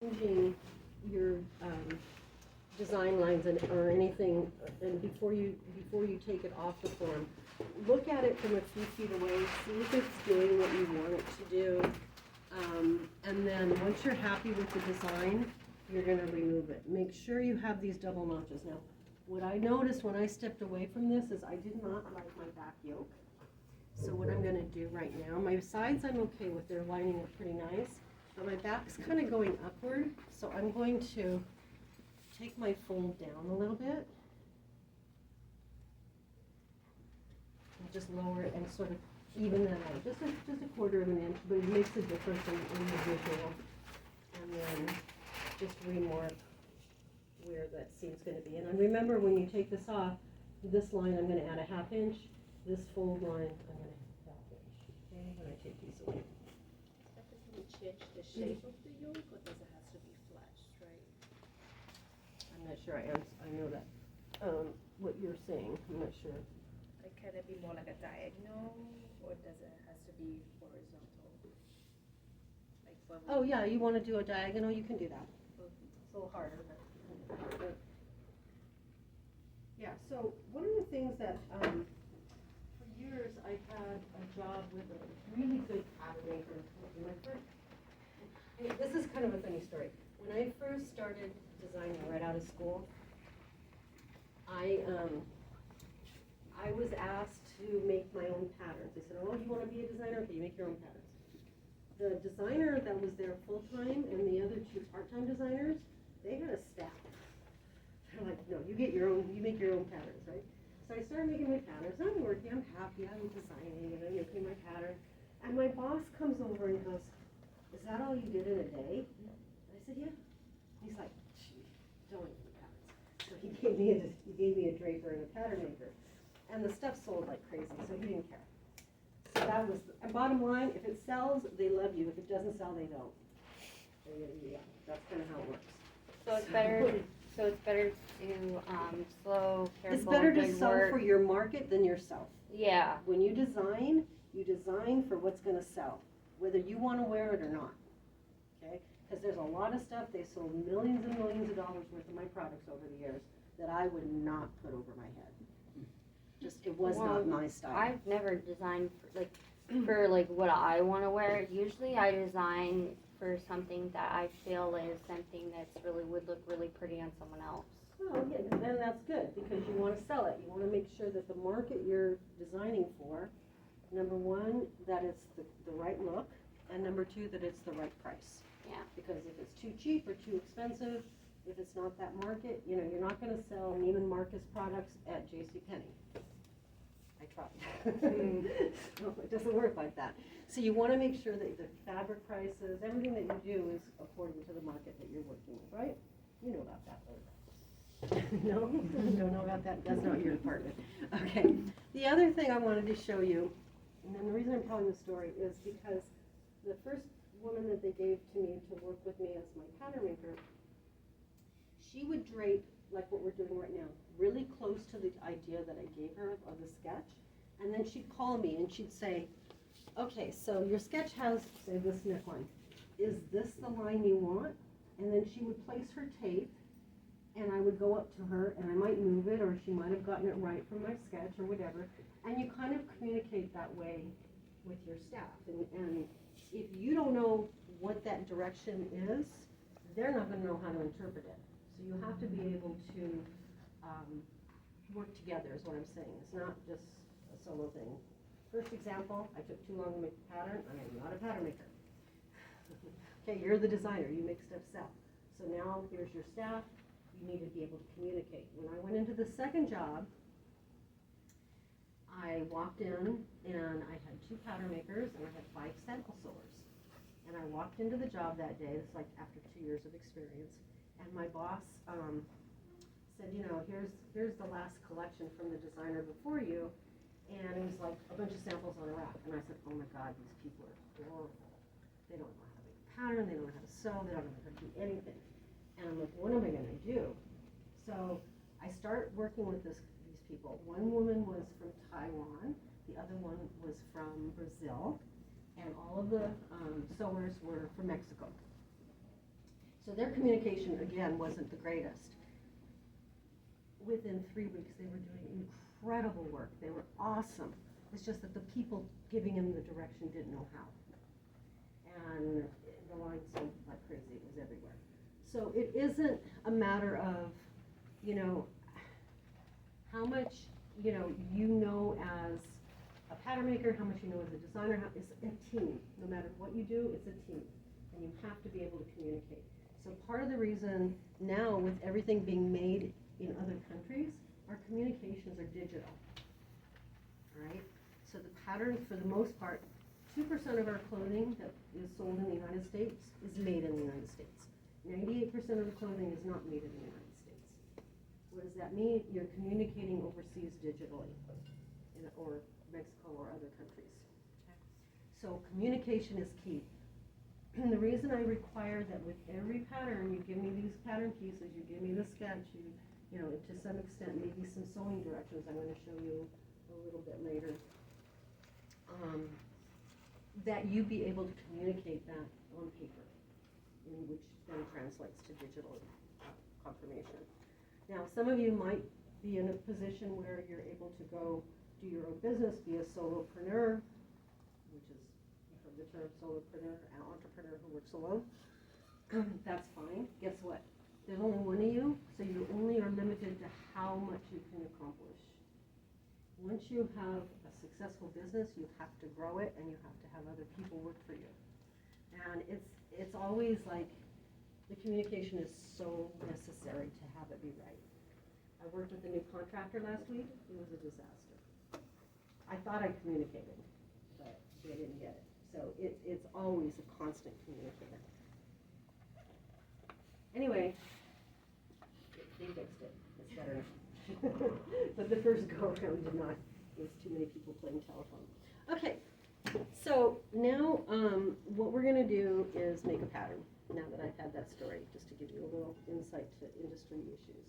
changing your design lines or anything, and before you take it off the form, look at it from a few feet away, see if it's doing what you want it to do. And then once you're happy with the design, you're gonna remove it. Make sure you have these double notches. Now, what I noticed when I stepped away from this is I did not like my back yoke. So what I'm gonna do right now, my sides I'm okay with, they're lining up pretty nice, but my back's kind of going upward, so I'm going to take my fold down a little bit. And just lower it and sort of even that out, just a quarter of an inch, but it makes a difference in the visual. And then just remark where that seam's gonna be. And remember, when you take this off, this line I'm gonna add a half inch, this fold line I'm gonna half inch, okay, when I take these away. That doesn't change the shape of the yoke, or does it have to be flat, straight? I'm not sure I know that, what you're saying, I'm not sure. Like, can it be more like a diagonal, or does it has to be horizontal? Like for Oh, yeah, you wanna do a diagonal, you can do that. It's a little harder, but. Yeah, so one of the things that, for years, I had a job with a really good pattern maker. This is kind of a funny story. When I first started designing right out of school, I was asked to make my own patterns. They said, oh, you want to be a designer? Okay, you make your own patterns. The designer that was there full-time and the other two part-time designers, they had a staff. They're like, no, you make your own patterns, right? So I started making my patterns. I'm working, I'm happy, I'm designing, and I'm making my pattern. And my boss comes over and goes, is that all you did in a day? And I said, yeah. He's like, don't make me patterns. So he gave me a draper and a pattern maker. And the stuff sold like crazy, so he didn't care. So that was, and bottom line, if it sells, they love you. If it doesn't sell, they don't. Yeah, that's kind of how it works. So it's better. So it's better to slow, careful, It's better to good sell work. for your market than yourself. Yeah. When you design for what's going to sell, whether you want to wear it or not. Okay? Because there's a lot of stuff, they sold millions and millions of dollars worth of my products over the years that I would not put over my head. Just, it was not my style. I've never designed for what I want to wear. Usually I design for something that I feel is something that's would look really pretty on someone else. Oh, yeah, then that's good, because you want to sell it. You want to make sure that the market you're designing for, number one, that it's the right look, and number two, that it's the right price. Yeah. Because if it's too cheap or too expensive, if it's not that market, you're not going to sell Neiman Marcus products at JCPenney. I tried. So it doesn't work like that. So you want to make sure that the fabric prices, everything that you do is according to the market that you're working with, right? You know about that, right? No? You don't know about that? That's not your department. Okay. The other thing I wanted to show you, and then the reason I'm telling the story is because the first woman that they gave to me to work with me as my pattern maker, she would drape like what we're doing right now, really close to the idea that I gave her of the sketch. And then she'd call me and she'd say, okay, so your sketch has, say, this neckline. Is this the line you want? And then she would place her tape, and I would go up to her, and I might move it, or she might have gotten it right from my sketch or whatever. And you kind of communicate that way with your staff. And if you don't know what that direction is, they're not going to know how to interpret it. So you have to be able to work together is what I'm saying. It's not just a solo thing. First example, I took too long to make the pattern. I am not a pattern maker. Okay, you're the designer. You make stuff sell. So now here's your staff. You need to be able to communicate. When I went into the second job, I walked in and I had 2 pattern makers and I had 5 sample sewers. And I walked into the job that day. It's like after 2 years of experience. And my boss said, here's the last collection from the designer before you. And it was like a bunch of samples on a rack. And I said, oh my God, these people are horrible. They don't know how to make a pattern. They don't know how to sew. They don't know how to do anything. And I'm like, what am I going to do? So I start working with these people. One woman was from Taiwan. The other one was from Brazil. And all of the sewers were from Mexico. So their communication, again, wasn't the greatest. Within 3 weeks, they were doing incredible work. They were awesome. It's just that the people giving them the direction didn't know how. And the line sold like crazy. It was everywhere. So it isn't a matter of, you know, how much, you know as a pattern maker, how much you know as a designer. It's a team. No matter what you do, it's a team. And you have to be able to communicate. So part of the reason now, with everything being made in other countries, our communications are digital. Right? So the patterns, for the most part, 2% of our clothing that is sold in the United States is made in the United States. 98% of the clothing is not made in the United States. What does that mean? You're communicating overseas digitally, or Mexico or other countries. So communication is key. And the reason I require that with every pattern, you give me these pattern pieces, you give me the sketch, you know, to some extent, maybe some sewing directions I'm going to show you a little bit later, that you be able to communicate that on paper, in which then translates to digital confirmation. Now, some of you might be in a position where you're able to go do your own business, be a solopreneur, which is, you've heard the term solopreneur, an entrepreneur who works alone. That's fine. Guess what? There's only one of you, so you only are limited to how much you can accomplish. Once you have a successful business, you have to grow it, and you have to have other people work for you. And it's always like, the communication is so necessary to have it be right. I worked with a new contractor last week. It was a disaster. I thought I communicated, but they didn't get it. So it's always a constant communicator. Anyway, they fixed it. It's better now. But the first go around did not. There was too many people playing telephone. Okay, so now what we're going to do is make a pattern, now that I've had that story, just to give you a little insight to industry issues.